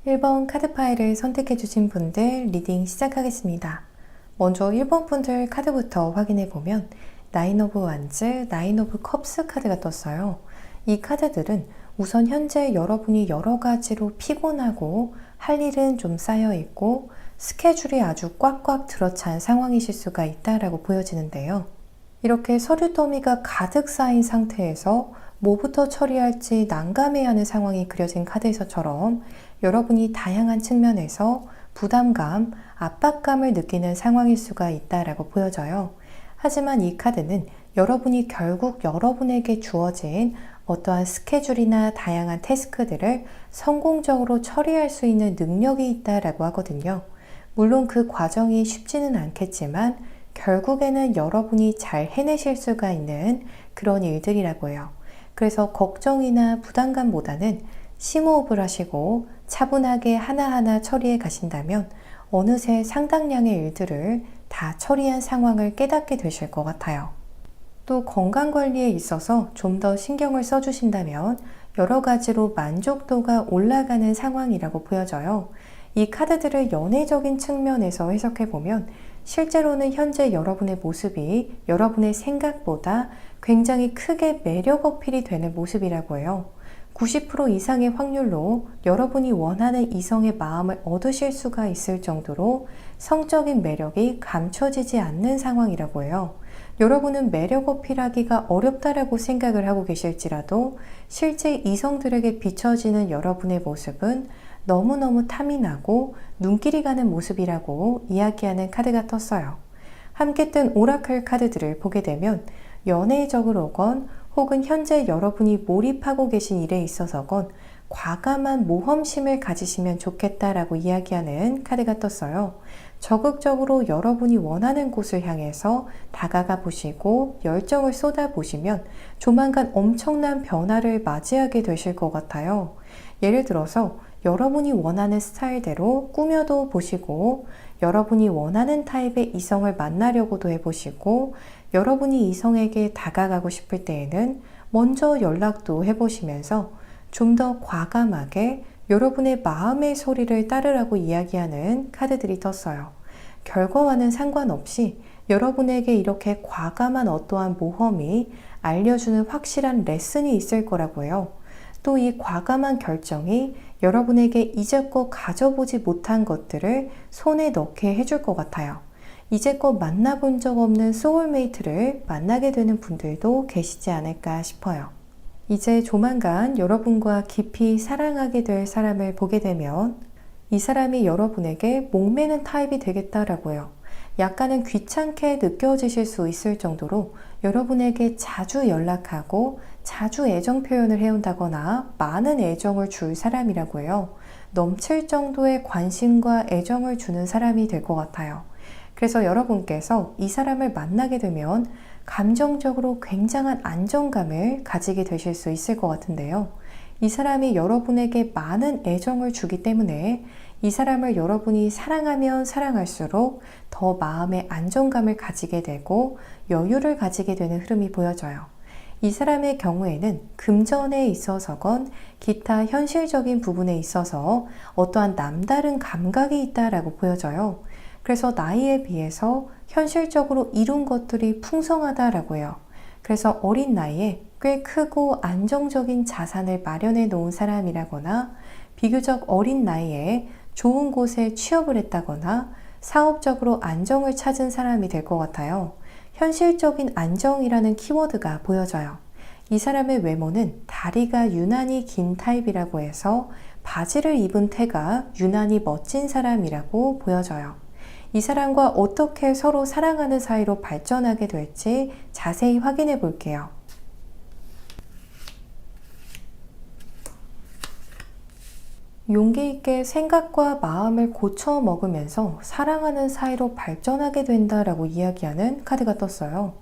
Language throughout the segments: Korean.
1번 카드 파일을 선택해 주신 분들 리딩 시작하겠습니다. 먼저 1번 분들 카드부터 확인해 보면 나인 오브 완즈, 나인 오브 컵스 카드가 떴어요. 이 카드들은 우선 현재 여러분이 여러 가지로 피곤하고 할 일은 좀 쌓여 있고 스케줄이 아주 꽉꽉 들어찬 상황이실 수가 있다라고 보여지는데요. 이렇게 서류 더미가 가득 쌓인 상태에서 뭐부터 처리할지 난감해하는 상황이 그려진 카드에서처럼 여러분이 다양한 측면에서 부담감, 압박감을 느끼는 상황일 수가 있다라고 보여져요. 하지만 이 카드는 여러분이 결국 여러분에게 주어진 어떠한 스케줄이나 다양한 태스크들을 성공적으로 처리할 수 있는 능력이 있다라고 하거든요. 물론 그 과정이 쉽지는 않겠지만 결국에는 여러분이 잘 해내실 수가 있는 그런 일들이라고 해요. 그래서 걱정이나 부담감보다는 심호흡을 하시고 차분하게 하나하나 처리해 가신다면 어느새 상당량의 일들을 다 처리한 상황을 깨닫게 되실 것 같아요. 또 건강관리에 있어서 좀 더 신경을 써주신다면 여러 가지로 만족도가 올라가는 상황이라고 보여져요. 이 카드들을 연애적인 측면에서 해석해보면 실제로는 현재 여러분의 모습이 여러분의 생각보다 굉장히 크게 매력 어필이 되는 모습이라고 해요. 90% 이상의 확률로 여러분이 원하는 이성의 마음을 얻으실 수가 있을 정도로 성적인 매력이 감춰지지 않는 상황이라고 해요. 여러분은 매력 어필하기가 어렵다라고 생각을 하고 계실지라도 실제 이성들에게 비춰지는 여러분의 모습은 너무너무 탐이 나고 눈길이 가는 모습이라고 이야기하는 카드가 떴어요. 함께 뜬 오라클 카드들을 보게 되면 연애적으로건 혹은 현재 여러분이 몰입하고 계신 일에 있어서건 과감한 모험심을 가지시면 좋겠다라고 이야기하는 카드가 떴어요. 적극적으로 여러분이 원하는 곳을 향해서 다가가 보시고 열정을 쏟아 보시면 조만간 엄청난 변화를 맞이하게 되실 것 같아요. 예를 들어서 여러분이 원하는 스타일대로 꾸며도 보시고 여러분이 원하는 타입의 이성을 만나려고도 해보시고 여러분이 이성에게 다가가고 싶을 때에는 먼저 연락도 해보시면서 좀 더 과감하게 여러분의 마음의 소리를 따르라고 이야기하는 카드들이 떴어요. 결과와는 상관없이 여러분에게 이렇게 과감한 어떠한 모험이 알려주는 확실한 레슨이 있을 거라고 해요. 또 이 과감한 결정이 여러분에게 이제껏 가져보지 못한 것들을 손에 넣게 해줄 것 같아요. 이제껏 만나본 적 없는 소울메이트를 만나게 되는 분들도 계시지 않을까 싶어요. 이제 조만간 여러분과 깊이 사랑하게 될 사람을 보게 되면 이 사람이 여러분에게 목매는 타입이 되겠다라고 해요. 약간은 귀찮게 느껴지실 수 있을 정도로 여러분에게 자주 연락하고 자주 애정 표현을 해온다거나 많은 애정을 줄 사람이라고 해요. 넘칠 정도의 관심과 애정을 주는 사람이 될 것 같아요. 그래서 여러분께서 이 사람을 만나게 되면 감정적으로 굉장한 안정감을 가지게 되실 수 있을 것 같은데요. 이 사람이 여러분에게 많은 애정을 주기 때문에 이 사람을 여러분이 사랑하면 사랑할수록 더 마음의 안정감을 가지게 되고 여유를 가지게 되는 흐름이 보여져요. 이 사람의 경우에는 금전에 있어서건 기타 현실적인 부분에 있어서 어떠한 남다른 감각이 있다라고 보여져요. 그래서 나이에 비해서 현실적으로 이룬 것들이 풍성하다라고 해요. 그래서 어린 나이에 꽤 크고 안정적인 자산을 마련해 놓은 사람이라거나 비교적 어린 나이에 좋은 곳에 취업을 했다거나 사업적으로 안정을 찾은 사람이 될 것 같아요. 현실적인 안정이라는 키워드가 보여져요. 이 사람의 외모는 다리가 유난히 긴 타입이라고 해서 바지를 입은 태가 유난히 멋진 사람이라고 보여져요. 이 사람과 어떻게 서로 사랑하는 사이로 발전하게 될지 자세히 확인해 볼게요. 용기 있게 생각과 마음을 고쳐 먹으면서 사랑하는 사이로 발전하게 된다라고 이야기하는 카드가 떴어요.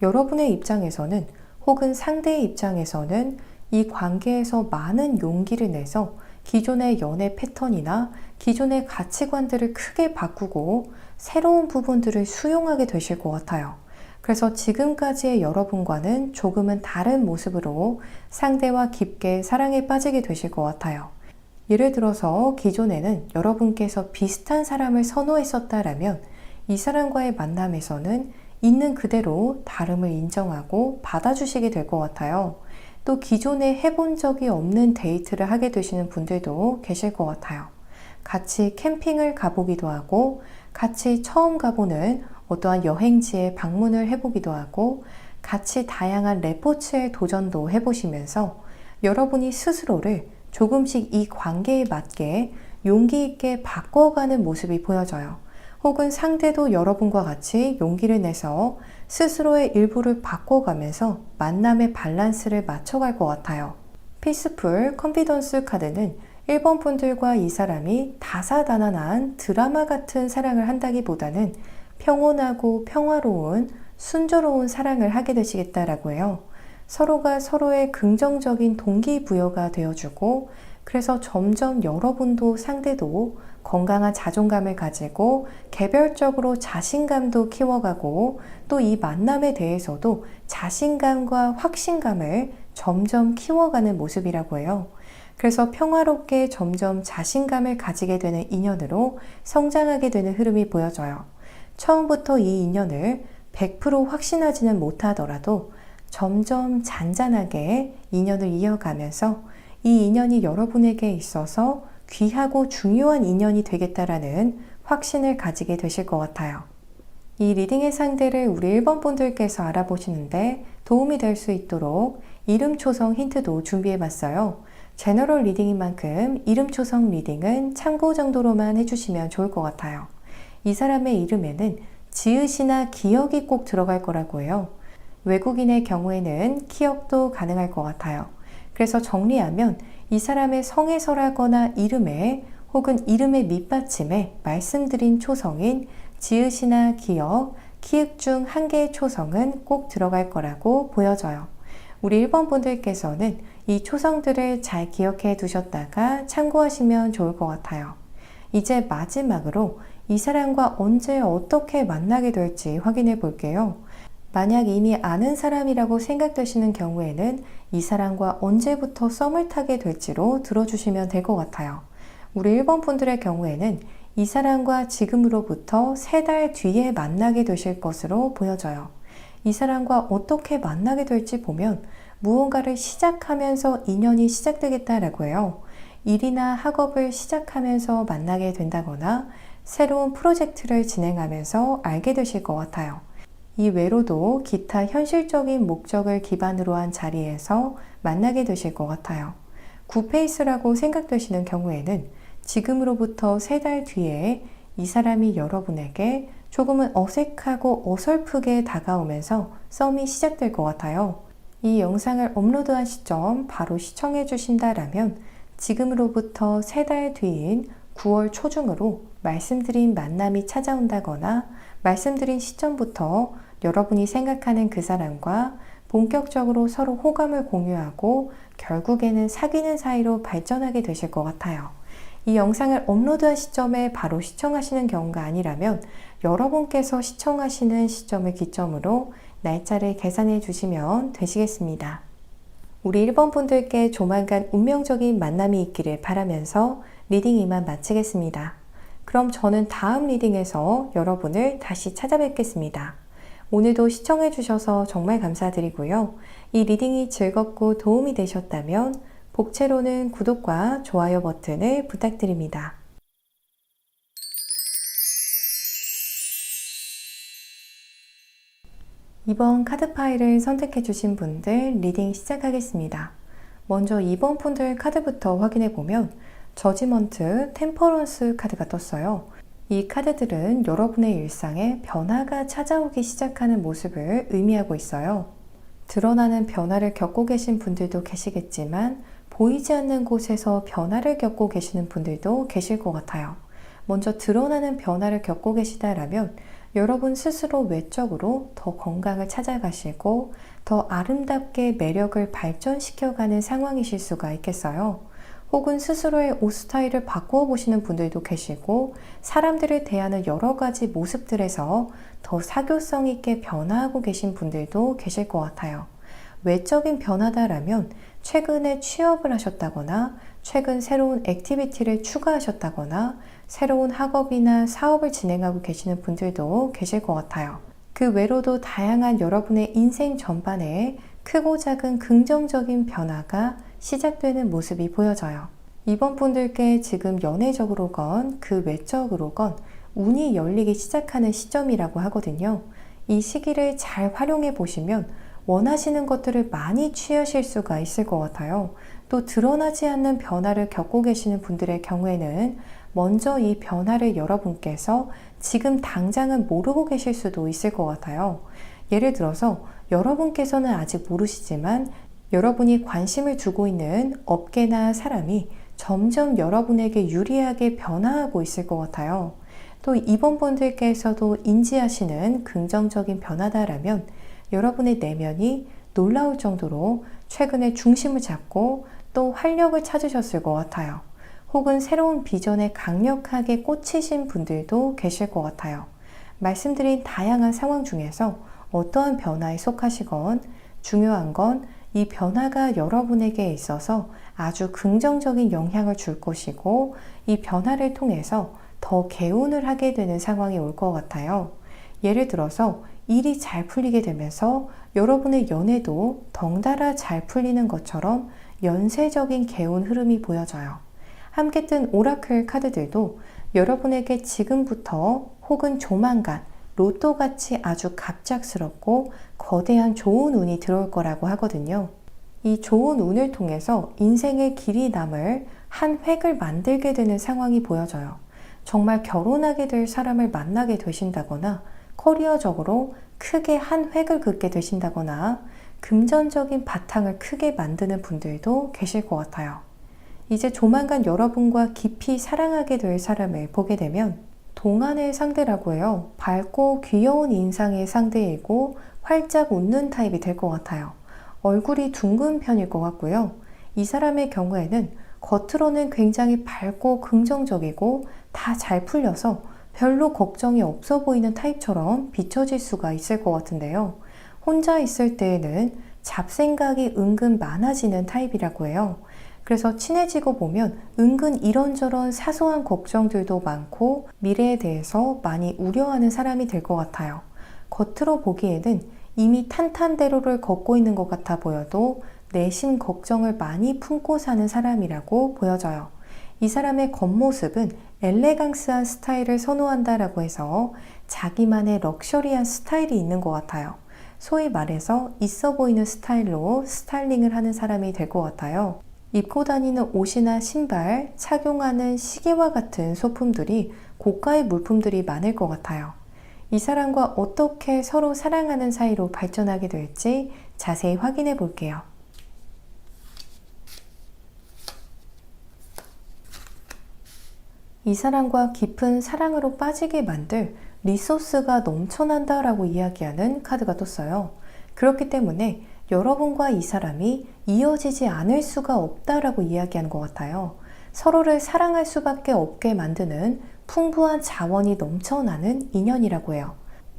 여러분의 입장에서는 혹은 상대의 입장에서는 이 관계에서 많은 용기를 내서 기존의 연애 패턴이나 기존의 가치관들을 크게 바꾸고 새로운 부분들을 수용하게 되실 것 같아요. 그래서 지금까지의 여러분과는 조금은 다른 모습으로 상대와 깊게 사랑에 빠지게 되실 것 같아요. 예를 들어서 기존에는 여러분께서 비슷한 사람을 선호했었다라면 이 사람과의 만남에서는 있는 그대로 다름을 인정하고 받아주시게 될 것 같아요. 또 기존에 해본 적이 없는 데이트를 하게 되시는 분들도 계실 것 같아요. 같이 캠핑을 가보기도 하고 같이 처음 가보는 어떠한 여행지에 방문을 해보기도 하고 같이 다양한 레포츠의 도전도 해보시면서 여러분이 스스로를 조금씩 이 관계에 맞게 용기 있게 바꿔가는 모습이 보여져요. 혹은 상대도 여러분과 같이 용기를 내서 스스로의 일부를 바꿔가면서 만남의 밸런스를 맞춰갈 것 같아요. 피스풀 컨피던스 카드는 1번 분들과 이 사람이 다사다난한 드라마 같은 사랑을 한다기보다는 평온하고 평화로운 순조로운 사랑을 하게 되시겠다라고 해요. 서로가 서로의 긍정적인 동기부여가 되어주고 그래서 점점 여러분도 상대도 건강한 자존감을 가지고 개별적으로 자신감도 키워가고 또 이 만남에 대해서도 자신감과 확신감을 점점 키워가는 모습이라고 해요. 그래서 평화롭게 점점 자신감을 가지게 되는 인연으로 성장하게 되는 흐름이 보여져요. 처음부터 이 인연을 100% 확신하지는 못하더라도 점점 잔잔하게 인연을 이어가면서 이 인연이 여러분에게 있어서 귀하고 중요한 인연이 되겠다라는 확신을 가지게 되실 것 같아요. 이 리딩의 상대를 우리 1번 분들께서 알아보시는데 도움이 될 수 있도록 이름 초성 힌트도 준비해 봤어요. 제너럴 리딩인 만큼 이름 초성 리딩은 참고 정도로만 해주시면 좋을 것 같아요. 이 사람의 이름에는 지읒이나 기억이 꼭 들어갈 거라고 해요. 외국인의 경우에는 기억도 가능할 것 같아요. 그래서 정리하면 이 사람의 성에서라거나 이름에 혹은 이름의 밑받침에 말씀드린 초성인 지읒이나 기억, 키읔 중 한 개의 초성은 꼭 들어갈 거라고 보여져요. 우리 1번 분들께서는 이 초성들을 잘 기억해 두셨다가 참고하시면 좋을 것 같아요. 이제 마지막으로 이 사람과 언제 어떻게 만나게 될지 확인해 볼게요. 만약 이미 아는 사람이라고 생각되시는 경우에는 이 사람과 언제부터 썸을 타게 될지로 들어주시면 될 것 같아요. 우리 1번 분들의 경우에는 이 사람과 지금으로부터 3달 뒤에 만나게 되실 것으로 보여져요. 이 사람과 어떻게 만나게 될지 보면 무언가를 시작하면서 인연이 시작되겠다라고 해요. 일이나 학업을 시작하면서 만나게 된다거나 새로운 프로젝트를 진행하면서 알게 되실 것 같아요. 이 외로도 기타 현실적인 목적을 기반으로 한 자리에서 만나게 되실 것 같아요. 굿페이스라고 생각되시는 경우에는 지금으로부터 3달 뒤에 이 사람이 여러분에게 조금은 어색하고 어설프게 다가오면서 썸이 시작될 것 같아요. 이 영상을 업로드한 시점 바로 시청해 주신다라면 지금으로부터 3달 뒤인 9월 초중으로 말씀드린 만남이 찾아온다거나 말씀드린 시점부터 여러분이 생각하는 그 사람과 본격적으로 서로 호감을 공유하고 결국에는 사귀는 사이로 발전하게 되실 것 같아요. 이 영상을 업로드한 시점에 바로 시청하시는 경우가 아니라면 여러분께서 시청하시는 시점을 기점으로 날짜를 계산해 주시면 되시겠습니다. 우리 1번 분들께 조만간 운명적인 만남이 있기를 바라면서 리딩 이만 마치겠습니다. 그럼 저는 다음 리딩에서 여러분을 다시 찾아뵙겠습니다. 오늘도 시청해 주셔서 정말 감사드리고요. 이 리딩이 즐겁고 도움이 되셨다면 복채로는 구독과 좋아요 버튼을 부탁드립니다. 이번 카드 파일을 선택해 주신 분들 리딩 시작하겠습니다. 먼저 2번 분들 카드부터 확인해 보면 저지먼트, 템퍼런스 카드가 떴어요. 이 카드들은 여러분의 일상에 변화가 찾아오기 시작하는 모습을 의미하고 있어요. 드러나는 변화를 겪고 계신 분들도 계시겠지만 보이지 않는 곳에서 변화를 겪고 계시는 분들도 계실 것 같아요. 먼저 드러나는 변화를 겪고 계시다라면 여러분 스스로 외적으로 더 건강을 찾아가시고 더 아름답게 매력을 발전시켜가는 상황이실 수가 있겠어요. 혹은 스스로의 옷 스타일을 바꾸어 보시는 분들도 계시고 사람들을 대하는 여러 가지 모습들에서 더 사교성 있게 변화하고 계신 분들도 계실 것 같아요. 외적인 변화다라면 최근에 취업을 하셨다거나 최근 새로운 액티비티를 추가하셨다거나 새로운 학업이나 사업을 진행하고 계시는 분들도 계실 것 같아요. 그 외로도 다양한 여러분의 인생 전반에 크고 작은 긍정적인 변화가 시작되는 모습이 보여져요. 이번 분들께 지금 연애적으로건 그 외적으로건 운이 열리기 시작하는 시점이라고 하거든요. 이 시기를 잘 활용해 보시면 원하시는 것들을 많이 취하실 수가 있을 것 같아요. 또 드러나지 않는 변화를 겪고 계시는 분들의 경우에는 먼저 이 변화를 여러분께서 지금 당장은 모르고 계실 수도 있을 것 같아요. 예를 들어서 여러분께서는 아직 모르시지만 여러분이 관심을 두고 있는 업계나 사람이 점점 여러분에게 유리하게 변화하고 있을 것 같아요. 또 이번 분들께서도 인지하시는 긍정적인 변화다라면 여러분의 내면이 놀라울 정도로 최근에 중심을 잡고 또 활력을 찾으셨을 것 같아요. 혹은 새로운 비전에 강력하게 꽂히신 분들도 계실 것 같아요. 말씀드린 다양한 상황 중에서 어떠한 변화에 속하시건 중요한 건 이 변화가 여러분에게 있어서 아주 긍정적인 영향을 줄 것이고 이 변화를 통해서 더 개운을 하게 되는 상황이 올 것 같아요. 예를 들어서 일이 잘 풀리게 되면서 여러분의 연애도 덩달아 잘 풀리는 것처럼 연쇄적인 개운 흐름이 보여져요. 함께 뜬 오라클 카드들도 여러분에게 지금부터 혹은 조만간 로또같이 아주 갑작스럽고 거대한 좋은 운이 들어올 거라고 하거든요. 이 좋은 운을 통해서 인생의 길이 남을 한 획을 만들게 되는 상황이 보여져요. 정말 결혼하게 될 사람을 만나게 되신다거나 커리어적으로 크게 한 획을 긋게 되신다거나 금전적인 바탕을 크게 만드는 분들도 계실 것 같아요. 이제 조만간 여러분과 깊이 사랑하게 될 사람을 보게 되면 동안의 상대라고 해요. 밝고 귀여운 인상의 상대이고 활짝 웃는 타입이 될 것 같아요. 얼굴이 둥근 편일 것 같고요. 이 사람의 경우에는 겉으로는 굉장히 밝고 긍정적이고 다 잘 풀려서 별로 걱정이 없어 보이는 타입처럼 비춰질 수가 있을 것 같은데요. 혼자 있을 때에는 잡생각이 은근 많아지는 타입이라고 해요. 그래서 친해지고 보면 은근 이런저런 사소한 걱정들도 많고 미래에 대해서 많이 우려하는 사람이 될 것 같아요. 겉으로 보기에는 이미 탄탄대로를 걷고 있는 것 같아 보여도 내심 걱정을 많이 품고 사는 사람이라고 보여져요. 이 사람의 겉모습은 엘레강스한 스타일을 선호한다라고 해서 자기만의 럭셔리한 스타일이 있는 것 같아요. 소위 말해서 있어 보이는 스타일로 스타일링을 하는 사람이 될 것 같아요. 입고 다니는 옷이나 신발, 착용하는 시계와 같은 소품들이 고가의 물품들이 많을 것 같아요. 이 사람과 어떻게 서로 사랑하는 사이로 발전하게 될지 자세히 확인해 볼게요. 이 사람과 깊은 사랑으로 빠지게 만들 리소스가 넘쳐난다라고 이야기하는 카드가 떴어요. 그렇기 때문에 여러분과 이 사람이 이어지지 않을 수가 없다라고 이야기하는 것 같아요. 서로를 사랑할 수밖에 없게 만드는 풍부한 자원이 넘쳐나는 인연이라고 해요.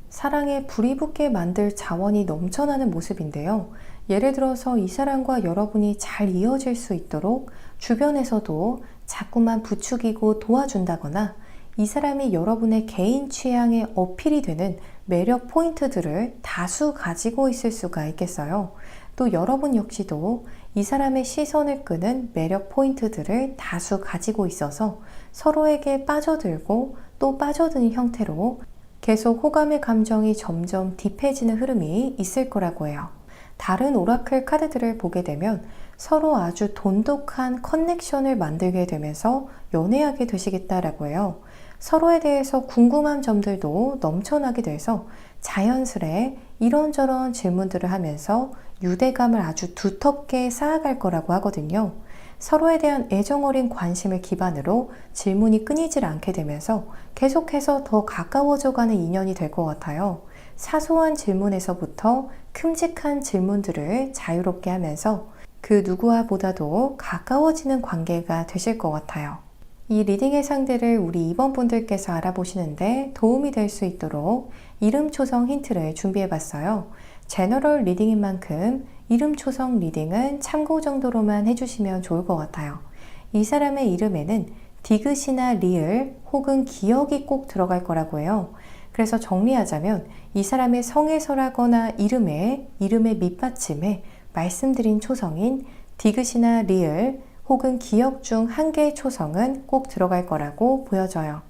사랑에 불이 붙게 만들 자원이 넘쳐나는 모습인데요. 예를 들어서 이 사람과 여러분이 잘 이어질 수 있도록 주변에서도 자꾸만 부추기고 도와준다거나 이 사람이 여러분의 개인 취향에 어필이 되는 매력 포인트들을 다수 가지고 있을 수가 있겠어요. 또 여러분 역시도 이 사람의 시선을 끄는 매력 포인트들을 다수 가지고 있어서 서로에게 빠져들고 또 빠져드는 형태로 계속 호감의 감정이 점점 딥해지는 흐름이 있을 거라고 해요. 다른 오라클 카드들을 보게 되면 서로 아주 돈독한 커넥션을 만들게 되면서 연애하게 되시겠다라고 해요. 서로에 대해서 궁금한 점들도 넘쳐나게 돼서 자연스레 이런저런 질문들을 하면서 유대감을 아주 두텁게 쌓아갈 거라고 하거든요. 서로에 대한 애정어린 관심을 기반으로 질문이 끊이질 않게 되면서 계속해서 더 가까워져가는 인연이 될 것 같아요. 사소한 질문에서부터 큼직한 질문들을 자유롭게 하면서 그 누구와 보다도 가까워지는 관계가 되실 것 같아요. 이 리딩의 상대를 우리 2번 분들께서 알아보시는데 도움이 될 수 있도록 이름 초성 힌트를 준비해 봤어요. 제너럴 리딩인 만큼 이름 초성 리딩은 참고 정도로만 해주시면 좋을 것 같아요. 이 사람의 이름에는 디귿이나 리을 혹은 기억이 꼭 들어갈 거라고 해요. 그래서 정리하자면 이 사람의 성에서라거나 이름의 밑받침에 말씀드린 초성인 디귿이나 리을 혹은 기억 중 한 개의 초성은 꼭 들어갈 거라고 보여져요.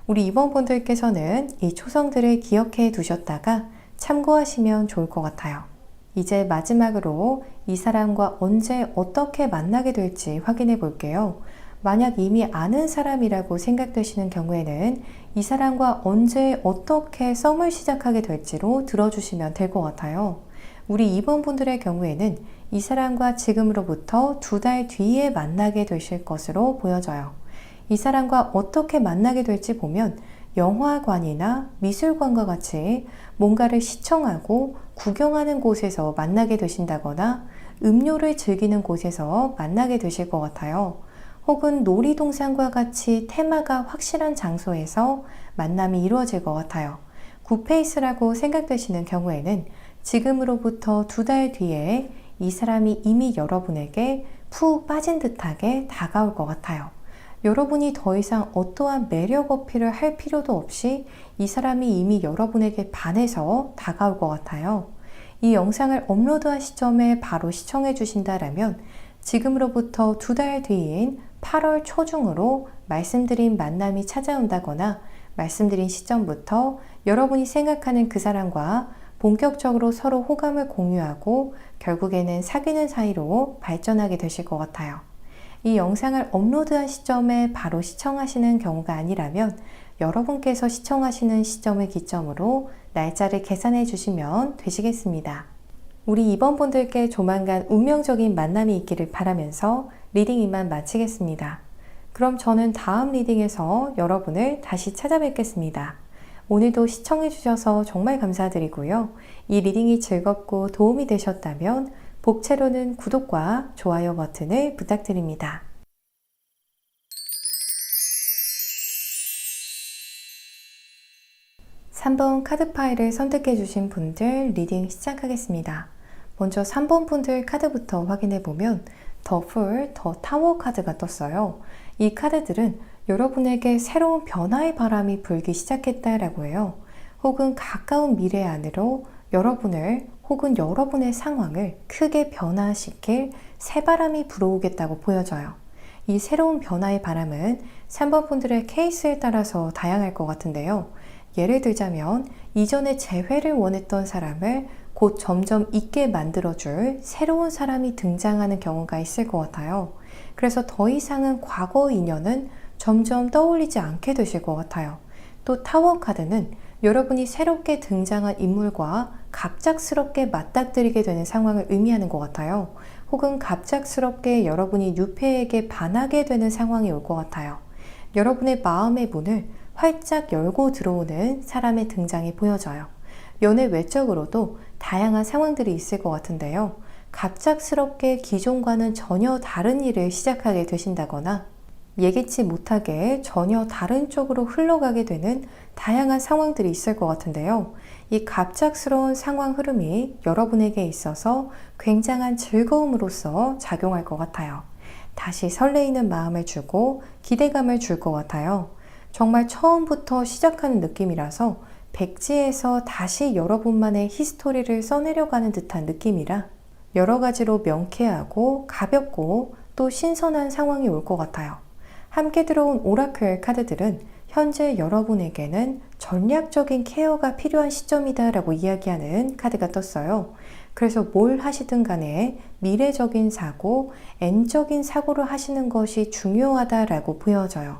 우리 입원분들께서는 이 초성들을 기억해 두셨다가 참고하시면 좋을 것 같아요. 이제 마지막으로 이 사람과 언제 어떻게 만나게 될지 확인해 볼게요. 만약 이미 아는 사람이라고 생각되시는 경우에는 이 사람과 언제 어떻게 썸을 시작하게 될지로 들어주시면 될 것 같아요. 우리 2번 분들의 경우에는 이 사람과 지금으로부터 2달 뒤에 만나게 되실 것으로 보여져요. 이 사람과 어떻게 만나게 될지 보면 영화관이나 미술관과 같이 뭔가를 시청하고 구경하는 곳에서 만나게 되신다거나 음료를 즐기는 곳에서 만나게 되실 것 같아요. 혹은 놀이동산과 같이 테마가 확실한 장소에서 만남이 이루어질 것 같아요. 굿페이스라고 생각되시는 경우에는 지금으로부터 2달 뒤에 이 사람이 이미 여러분에게 푹 빠진 듯하게 다가올 것 같아요. 여러분이 더 이상 어떠한 매력 어필을 할 필요도 없이 이 사람이 이미 여러분에게 반해서 다가올 것 같아요. 이 영상을 업로드한 시점에 바로 시청해 주신다라면 지금으로부터 2달 뒤인 8월 초중으로 말씀드린 만남이 찾아온다거나 말씀드린 시점부터 여러분이 생각하는 그 사람과 본격적으로 서로 호감을 공유하고 결국에는 사귀는 사이로 발전하게 되실 것 같아요. 이 영상을 업로드한 시점에 바로 시청하시는 경우가 아니라면 여러분께서 시청하시는 시점을 기점으로 날짜를 계산해 주시면 되시겠습니다. 우리 이번 분들께 조만간 운명적인 만남이 있기를 바라면서 리딩 이만 마치겠습니다. 그럼 저는 다음 리딩에서 여러분을 다시 찾아뵙겠습니다. 오늘도 시청해 주셔서 정말 감사드리고요. 이 리딩이 즐겁고 도움이 되셨다면 복채로는 구독과 좋아요 버튼을 부탁드립니다. 3번 카드 파일을 선택해 주신 분들 리딩 시작하겠습니다. 먼저 3번 분들 카드부터 확인해 보면 더 풀, 더 타워 카드가 떴어요. 이 카드들은 여러분에게 새로운 변화의 바람이 불기 시작했다라고 해요. 혹은 가까운 미래 안으로 여러분을 혹은 여러분의 상황을 크게 변화시킬 새바람이 불어오겠다고 보여져요. 이 새로운 변화의 바람은 3번 분들의 케이스에 따라서 다양할 것 같은데요. 예를 들자면 이전에 재회를 원했던 사람을 곧 점점 있게 만들어줄 새로운 사람이 등장하는 경우가 있을 것 같아요. 그래서 더 이상은 과거 인연은 점점 떠올리지 않게 되실 것 같아요. 또 타워 카드는 여러분이 새롭게 등장한 인물과 갑작스럽게 맞닥뜨리게 되는 상황을 의미하는 것 같아요. 혹은 갑작스럽게 여러분이 뉴페에게 반하게 되는 상황이 올 것 같아요. 여러분의 마음의 문을 활짝 열고 들어오는 사람의 등장이 보여져요. 연애 외적으로도 다양한 상황들이 있을 것 같은데요. 갑작스럽게 기존과는 전혀 다른 일을 시작하게 되신다거나 예기치 못하게 전혀 다른 쪽으로 흘러가게 되는 다양한 상황들이 있을 것 같은데요. 이 갑작스러운 상황 흐름이 여러분에게 있어서 굉장한 즐거움으로서 작용할 것 같아요. 다시 설레이는 마음을 주고 기대감을 줄 것 같아요. 정말 처음부터 시작하는 느낌이라서 백지에서 다시 여러분만의 히스토리를 써내려가는 듯한 느낌이라 여러 가지로 명쾌하고 가볍고 또 신선한 상황이 올 것 같아요. 함께 들어온 오라클 카드들은 현재 여러분에게는 전략적인 케어가 필요한 시점이다 라고 이야기하는 카드가 떴어요. 그래서 뭘 하시든 간에 미래적인 사고, N적인 사고를 하시는 것이 중요하다라고 보여져요.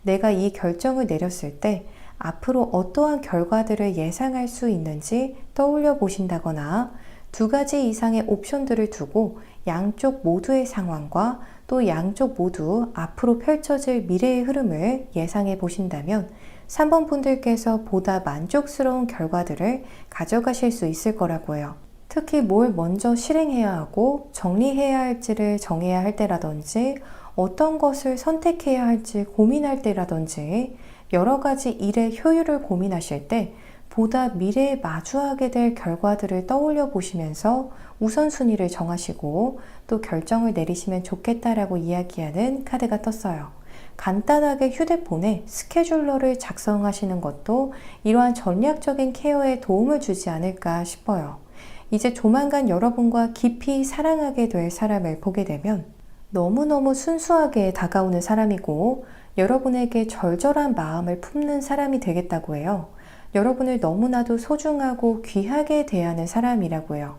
내가 이 결정을 내렸을 때 앞으로 어떠한 결과들을 예상할 수 있는지 떠올려 보신다거나 2가지 이상의 옵션들을 두고 양쪽 모두의 상황과 또 양쪽 모두 앞으로 펼쳐질 미래의 흐름을 예상해 보신다면 3번 분들께서 보다 만족스러운 결과들을 가져가실 수 있을 거라고 해요. 특히 뭘 먼저 실행해야 하고 정리해야 할지를 정해야 할 때라든지 어떤 것을 선택해야 할지 고민할 때라든지 여러 가지 일의 효율을 고민하실 때 보다 미래에 마주하게 될 결과들을 떠올려 보시면서 우선순위를 정하시고 또 결정을 내리시면 좋겠다라고 이야기하는 카드가 떴어요. 간단하게 휴대폰에 스케줄러를 작성하시는 것도 이러한 전략적인 케어에 도움을 주지 않을까 싶어요. 이제 조만간 여러분과 깊이 사랑하게 될 사람을 보게 되면 너무너무 순수하게 다가오는 사람이고 여러분에게 절절한 마음을 품는 사람이 되겠다고 해요. 여러분을 너무나도 소중하고 귀하게 대하는 사람이라고요.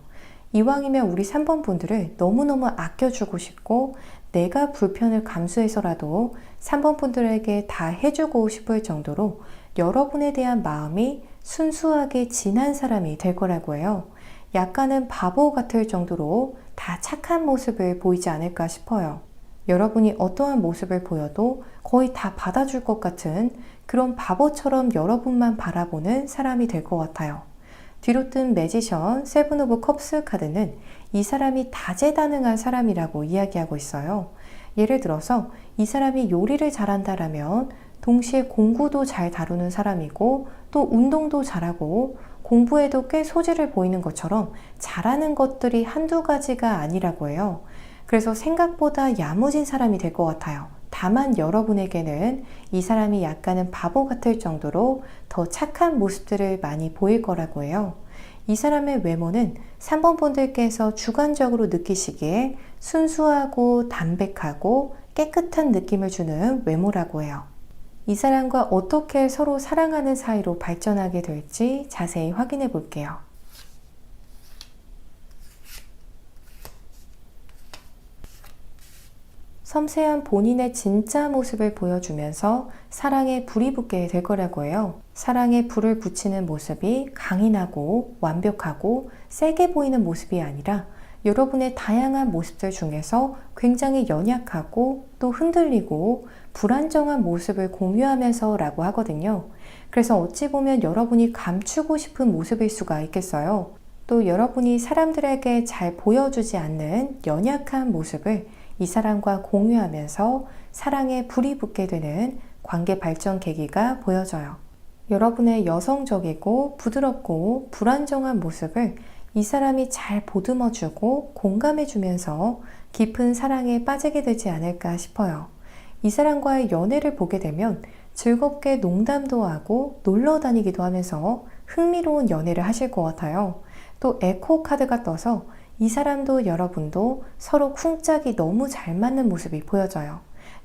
이왕이면 우리 3번 분들을 너무너무 아껴주고 싶고 내가 불편을 감수해서라도 3번 분들에게 다 해주고 싶을 정도로 여러분에 대한 마음이 순수하게 진한 사람이 될 거라고 해요. 약간은 바보 같을 정도로 다 착한 모습을 보이지 않을까 싶어요. 여러분이 어떠한 모습을 보여도 거의 다 받아줄 것 같은 그런 바보처럼 여러분만 바라보는 사람이 될 것 같아요. 뒤로 뜬 매지션 세븐 오브 컵스 카드는 이 사람이 다재다능한 사람이라고 이야기하고 있어요. 예를 들어서 이 사람이 요리를 잘한다라면 동시에 공부도 잘 다루는 사람이고 또 운동도 잘하고 공부에도 꽤 소질을 보이는 것처럼 잘하는 것들이 한두 가지가 아니라고 해요. 그래서 생각보다 야무진 사람이 될 것 같아요. 다만 여러분에게는 이 사람이 약간은 바보 같을 정도로 더 착한 모습들을 많이 보일 거라고 해요. 이 사람의 외모는 3번 분들께서 주관적으로 느끼시기에 순수하고 담백하고 깨끗한 느낌을 주는 외모라고 해요. 이 사람과 어떻게 서로 사랑하는 사이로 발전하게 될지 자세히 확인해 볼게요. 섬세한 본인의 진짜 모습을 보여주면서 사랑에 불이 붙게 될 거라고 해요. 사랑에 불을 붙이는 모습이 강인하고 완벽하고 세게 보이는 모습이 아니라 여러분의 다양한 모습들 중에서 굉장히 연약하고 또 흔들리고 불안정한 모습을 공유하면서 라고 하거든요. 그래서 어찌 보면 여러분이 감추고 싶은 모습일 수가 있겠어요. 또 여러분이 사람들에게 잘 보여주지 않는 연약한 모습을 이 사람과 공유하면서 사랑에 불이 붙게 되는 관계 발전 계기가 보여져요. 여러분의 여성적이고 부드럽고 불안정한 모습을 이 사람이 잘 보듬어주고 공감해주면서 깊은 사랑에 빠지게 되지 않을까 싶어요. 이 사람과의 연애를 보게 되면 즐겁게 농담도 하고 놀러 다니기도 하면서 흥미로운 연애를 하실 것 같아요. 또 에코 카드가 떠서 이 사람도 여러분도 서로 쿵짝이 너무 잘 맞는 모습이 보여져요.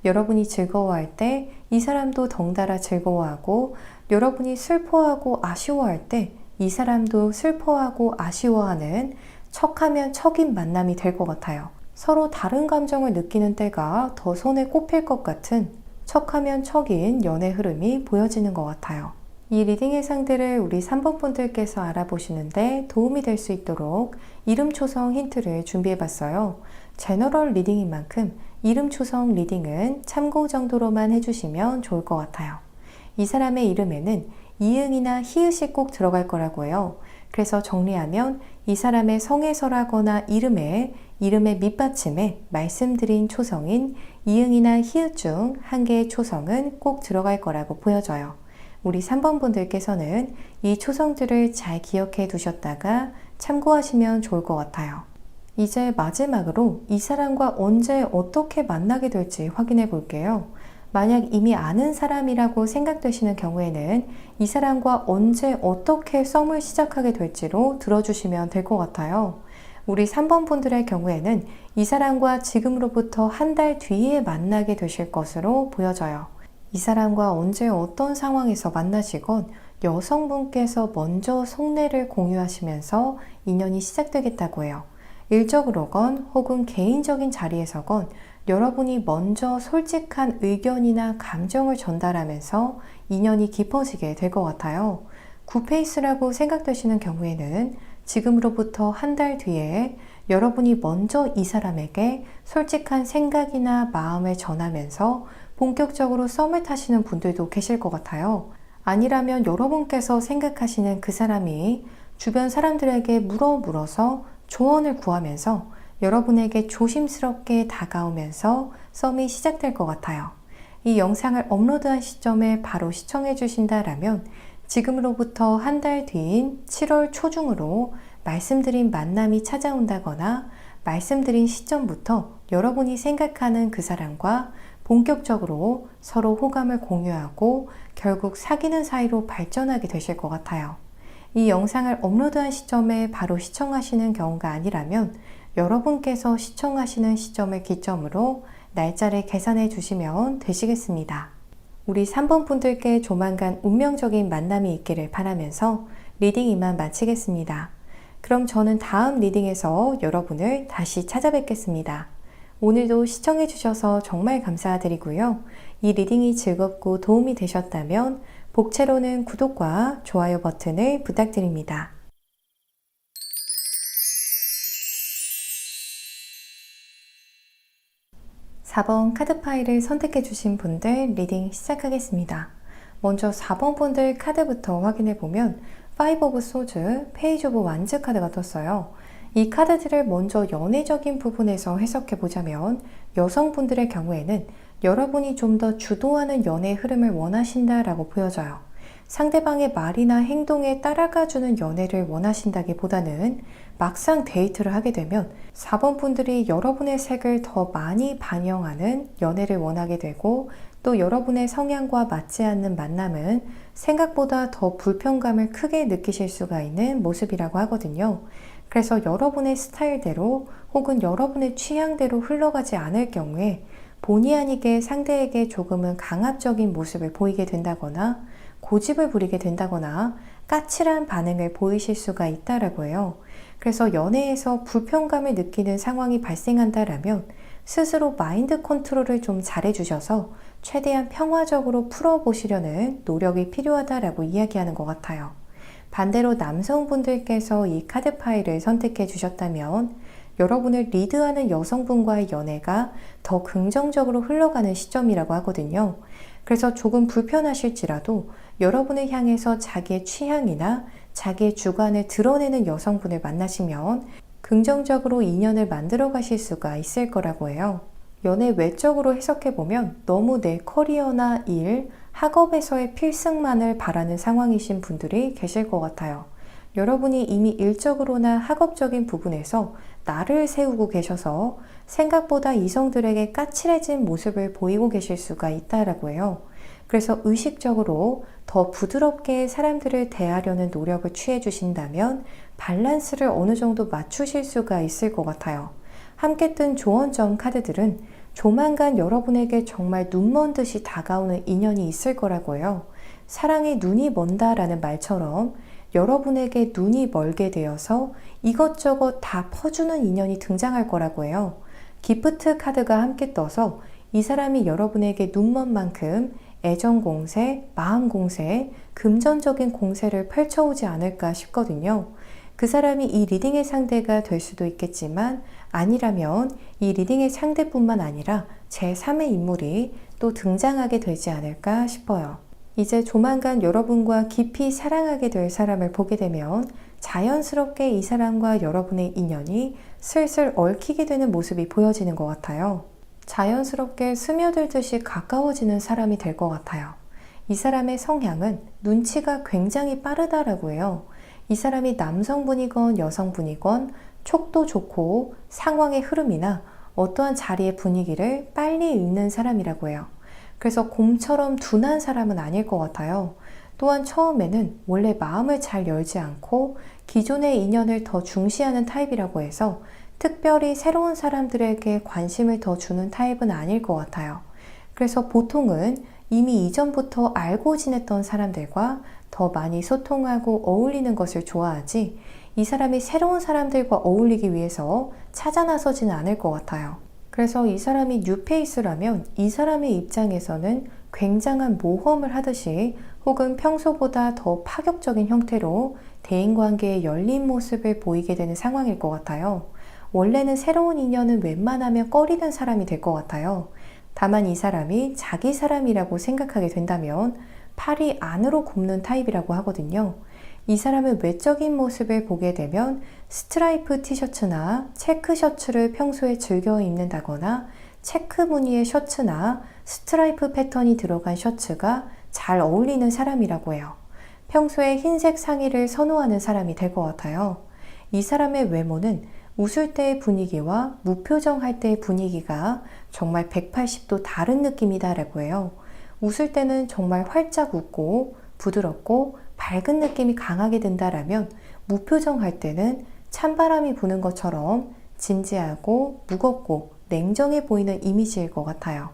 여러분이 즐거워할 때 이 사람도 덩달아 즐거워하고 여러분이 슬퍼하고 아쉬워할 때 이 사람도 슬퍼하고 아쉬워하는 척하면 척인 만남이 될 것 같아요. 서로 다른 감정을 느끼는 때가 더 손에 꼽힐 것 같은 척하면 척인 연애 흐름이 보여지는 것 같아요. 이 리딩의 상대를 우리 3번 분들께서 알아보시는데 도움이 될 수 있도록 이름 초성 힌트를 준비해봤어요. 제너럴 리딩인 만큼 이름 초성 리딩은 참고 정도로만 해주시면 좋을 것 같아요. 이 사람의 이름에는 이응이나 히읗이 꼭 들어갈 거라고 해요. 그래서 정리하면 이 사람의 성에서라거나 이름의 밑받침에 말씀드린 초성인 이응이나 히읗 중 한 개의 초성은 꼭 들어갈 거라고 보여져요. 우리 3번 분들께서는 이 초성들을 잘 기억해 두셨다가 참고하시면 좋을 것 같아요. 이제 마지막으로 이 사람과 언제 어떻게 만나게 될지 확인해 볼게요. 만약 이미 아는 사람이라고 생각되시는 경우에는 이 사람과 언제 어떻게 썸을 시작하게 될지로 들어주시면 될 것 같아요. 우리 3번 분들의 경우에는 이 사람과 지금으로부터 한 달 뒤에 만나게 되실 것으로 보여져요. 이 사람과 언제 어떤 상황에서 만나시건 여성분께서 먼저 속내를 공유하시면서 인연이 시작되겠다고 해요. 일적으로건 혹은 개인적인 자리에서건 여러분이 먼저 솔직한 의견이나 감정을 전달하면서 인연이 깊어지게 될 것 같아요. 굿페이스라고 생각되시는 경우에는 지금으로부터 한 달 뒤에 여러분이 먼저 이 사람에게 솔직한 생각이나 마음을 전하면서 본격적으로 썸을 타시는 분들도 계실 것 같아요. 아니라면 여러분께서 생각하시는 그 사람이 주변 사람들에게 물어서 조언을 구하면서 여러분에게 조심스럽게 다가오면서 썸이 시작될 것 같아요. 이 영상을 업로드한 시점에 바로 시청해 주신다라면 지금으로부터 한 달 뒤인 7월 초중으로 말씀드린 만남이 찾아온다거나 말씀드린 시점부터 여러분이 생각하는 그 사람과 본격적으로 서로 호감을 공유하고 결국 사귀는 사이로 발전하게 되실 것 같아요. 이 영상을 업로드한 시점에 바로 시청하시는 경우가 아니라면 여러분께서 시청하시는 시점을 기점으로 날짜를 계산해 주시면 되시겠습니다. 우리 3번 분들께 조만간 운명적인 만남이 있기를 바라면서 리딩 이만 마치겠습니다. 그럼 저는 다음 리딩에서 여러분을 다시 찾아뵙겠습니다. 오늘도 시청해 주셔서 정말 감사드리고요. 이 리딩이 즐겁고 도움이 되셨다면 복채로는 구독과 좋아요 버튼을 부탁드립니다. 4번 카드 파일을 선택해 주신 분들 리딩 시작하겠습니다. 먼저 4번 분들 카드부터 확인해 보면 파이브 오브 소즈, 페이지 오브 완즈 카드가 떴어요. 이 카드들을 먼저 연애적인 부분에서 해석해 보자면 여성분들의 경우에는 여러분이 좀 더 주도하는 연애 흐름을 원하신다라고 보여져요. 상대방의 말이나 행동에 따라가주는 연애를 원하신다기보다는 막상 데이트를 하게 되면 4번 분들이 여러분의 색을 더 많이 반영하는 연애를 원하게 되고 또 여러분의 성향과 맞지 않는 만남은 생각보다 더 불편감을 크게 느끼실 수가 있는 모습이라고 하거든요. 그래서 여러분의 스타일대로 혹은 여러분의 취향대로 흘러가지 않을 경우에 본의 아니게 상대에게 조금은 강압적인 모습을 보이게 된다거나 고집을 부리게 된다거나 까칠한 반응을 보이실 수가 있다라고 해요. 그래서 연애에서 불편감을 느끼는 상황이 발생한다라면 스스로 마인드 컨트롤을 좀 잘해주셔서 최대한 평화적으로 풀어보시려는 노력이 필요하다라고 이야기하는 것 같아요. 반대로 남성분들께서 이 카드 파일을 선택해 주셨다면 여러분을 리드하는 여성분과의 연애가 더 긍정적으로 흘러가는 시점이라고 하거든요. 그래서 조금 불편하실지라도 여러분을 향해서 자기의 취향이나 자기의 주관을 드러내는 여성분을 만나시면 긍정적으로 인연을 만들어 가실 수가 있을 거라고 해요. 연애 외적으로 해석해보면 너무 내 커리어나 일, 학업에서의 필승만을 바라는 상황이신 분들이 계실 것 같아요. 여러분이 이미 일적으로나 학업적인 부분에서 나를 세우고 계셔서 생각보다 이성들에게 까칠해진 모습을 보이고 계실 수가 있다라고 해요. 그래서 의식적으로 더 부드럽게 사람들을 대하려는 노력을 취해 주신다면 밸런스를 어느 정도 맞추실 수가 있을 것 같아요. 함께 뜬 조언점 카드들은 조만간 여러분에게 정말 눈먼 듯이 다가오는 인연이 있을 거라고 해요. 사랑에 눈이 먼다라는 말처럼 여러분에게 눈이 멀게 되어서 이것저것 다 퍼주는 인연이 등장할 거라고 해요. 기프트 카드가 함께 떠서 이 사람이 여러분에게 눈먼 만큼 애정 공세, 마음 공세, 금전적인 공세를 펼쳐오지 않을까 싶거든요. 그 사람이 이 리딩의 상대가 될 수도 있겠지만 아니라면 이 리딩의 상대뿐만 아니라 제3의 인물이 또 등장하게 되지 않을까 싶어요. 이제 조만간 여러분과 깊이 사랑하게 될 사람을 보게 되면 자연스럽게 이 사람과 여러분의 인연이 슬슬 얽히게 되는 모습이 보여지는 것 같아요. 자연스럽게 스며들듯이 가까워지는 사람이 될 것 같아요. 이 사람의 성향은 눈치가 굉장히 빠르다라고 해요. 이 사람이 남성분이건 여성분이건 촉도 좋고 상황의 흐름이나 어떠한 자리의 분위기를 빨리 읽는 사람이라고 해요. 그래서 곰처럼 둔한 사람은 아닐 것 같아요. 또한 처음에는 원래 마음을 잘 열지 않고 기존의 인연을 더 중시하는 타입이라고 해서 특별히 새로운 사람들에게 관심을 더 주는 타입은 아닐 것 같아요. 그래서 보통은 이미 이전부터 알고 지냈던 사람들과 더 많이 소통하고 어울리는 것을 좋아하지 이 사람이 새로운 사람들과 어울리기 위해서 찾아 나서지는 않을 것 같아요. 그래서 이 사람이 뉴페이스라면 이 사람의 입장에서는 굉장한 모험을 하듯이 혹은 평소보다 더 파격적인 형태로 대인관계의 열린 모습을 보이게 되는 상황일 것 같아요. 원래는 새로운 인연은 웬만하면 꺼리는 사람이 될 것 같아요. 다만 이 사람이 자기 사람이라고 생각하게 된다면 팔이 안으로 굽는 타입이라고 하거든요. 이 사람의 외적인 모습을 보게 되면 스트라이프 티셔츠나 체크 셔츠를 평소에 즐겨 입는다거나 체크 무늬의 셔츠나 스트라이프 패턴이 들어간 셔츠가 잘 어울리는 사람이라고 해요. 평소에 흰색 상의를 선호하는 사람이 될 것 같아요. 이 사람의 외모는 웃을 때의 분위기와 무표정할 때의 분위기가 정말 180도 다른 느낌이다라고 해요. 웃을 때는 정말 활짝 웃고 부드럽고 밝은 느낌이 강하게 든다라면 무표정할 때는 찬바람이 부는 것처럼 진지하고 무겁고 냉정해 보이는 이미지일 것 같아요.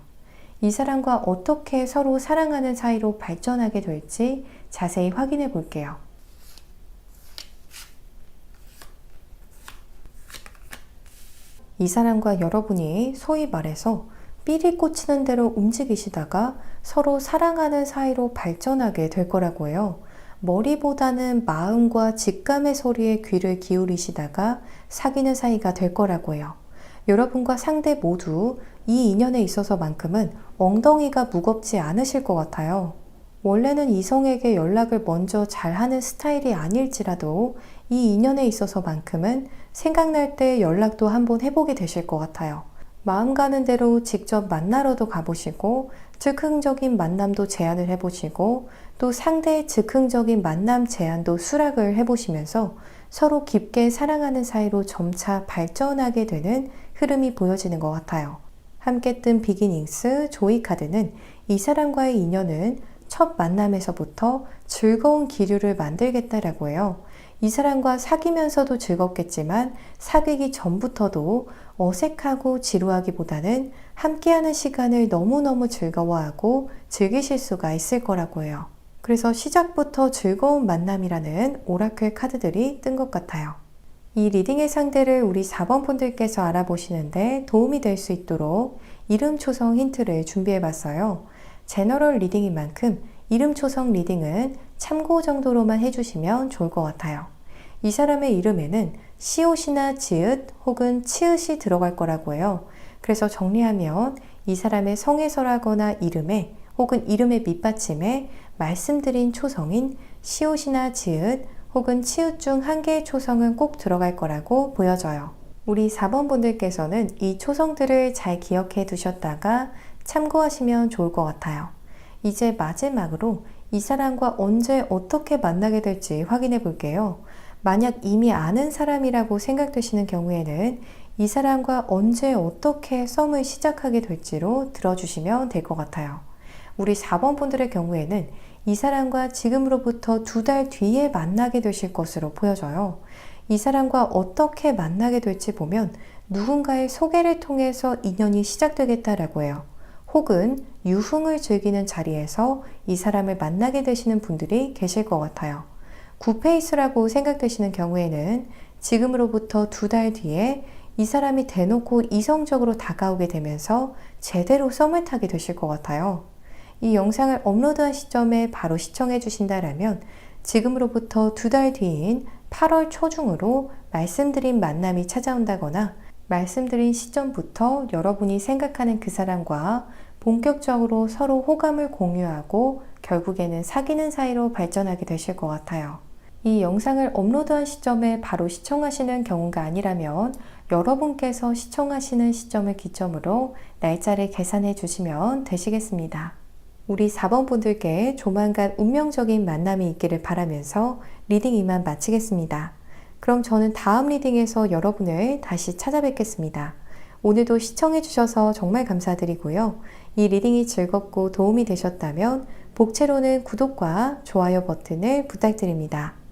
이 사람과 어떻게 서로 사랑하는 사이로 발전하게 될지 자세히 확인해 볼게요. 이 사람과 여러분이 소위 말해서 삘이 꽂히는 대로 움직이시다가 서로 사랑하는 사이로 발전하게 될 거라고 해요. 머리보다는 마음과 직감의 소리에 귀를 기울이시다가 사귀는 사이가 될 거라고 해요. 여러분과 상대 모두 이 인연에 있어서만큼은 엉덩이가 무겁지 않으실 것 같아요. 원래는 이성에게 연락을 먼저 잘하는 스타일이 아닐지라도 이 인연에 있어서만큼은 생각날 때 연락도 한번 해보게 되실 것 같아요. 마음 가는 대로 직접 만나러도 가보시고 즉흥적인 만남도 제안을 해보시고 또 상대의 즉흥적인 만남 제안도 수락을 해보시면서 서로 깊게 사랑하는 사이로 점차 발전하게 되는 흐름이 보여지는 것 같아요. 함께 뜬 비기닝스 조이 카드는 이 사람과의 인연은 첫 만남에서부터 즐거운 기류를 만들겠다라고 해요. 이 사람과 사귀면서도 즐겁겠지만 사귀기 전부터도 어색하고 지루하기보다는 함께하는 시간을 너무너무 즐거워하고 즐기실 수가 있을 거라고 해요. 그래서 시작부터 즐거운 만남이라는 오라클 카드들이 뜬 것 같아요. 이 리딩의 상대를 우리 4번 분들께서 알아보시는데 도움이 될 수 있도록 이름 초성 힌트를 준비해 봤어요. 제너럴 리딩인 만큼 이름 초성 리딩은 참고 정도로만 해주시면 좋을 것 같아요. 이 사람의 이름에는 시옷이나 지읒 혹은 치읒이 들어갈 거라고 해요. 그래서 정리하면 이 사람의 성에서라거나 이름에 혹은 이름의 밑받침에 말씀드린 초성인 시옷이나 지읒 혹은 치읒 중 한 개의 초성은 꼭 들어갈 거라고 보여져요. 우리 4번 분들께서는 이 초성들을 잘 기억해 두셨다가 참고하시면 좋을 것 같아요. 이제 마지막으로 이 사람과 언제 어떻게 만나게 될지 확인해 볼게요. 만약 이미 아는 사람이라고 생각되시는 경우에는 이 사람과 언제 어떻게 썸을 시작하게 될지로 들어주시면 될 것 같아요. 우리 4번 분들의 경우에는 이 사람과 지금으로부터 2달 뒤에 만나게 되실 것으로 보여져요. 이 사람과 어떻게 만나게 될지 보면 누군가의 소개를 통해서 인연이 시작되겠다라고 해요. 혹은 유흥을 즐기는 자리에서 이 사람을 만나게 되시는 분들이 계실 것 같아요. 굿페이스라고 생각되시는 경우에는 지금으로부터 2달 뒤에 이 사람이 대놓고 이성적으로 다가오게 되면서 제대로 썸을 타게 되실 것 같아요. 이 영상을 업로드한 시점에 바로 시청해 주신다라면 지금으로부터 2달 뒤인 8월 초중으로 말씀드린 만남이 찾아온다거나 말씀드린 시점부터 여러분이 생각하는 그 사람과 본격적으로 서로 호감을 공유하고 결국에는 사귀는 사이로 발전하게 되실 것 같아요. 이 영상을 업로드한 시점에 바로 시청하시는 경우가 아니라면 여러분께서 시청하시는 시점을 기점으로 날짜를 계산해 주시면 되시겠습니다. 우리 4번 분들께 조만간 운명적인 만남이 있기를 바라면서 리딩 이만 마치겠습니다. 그럼 저는 다음 리딩에서 여러분을 다시 찾아뵙겠습니다. 오늘도 시청해 주셔서 정말 감사드리고요. 이 리딩이 즐겁고 도움이 되셨다면 복채로는 구독과 좋아요 버튼을 부탁드립니다.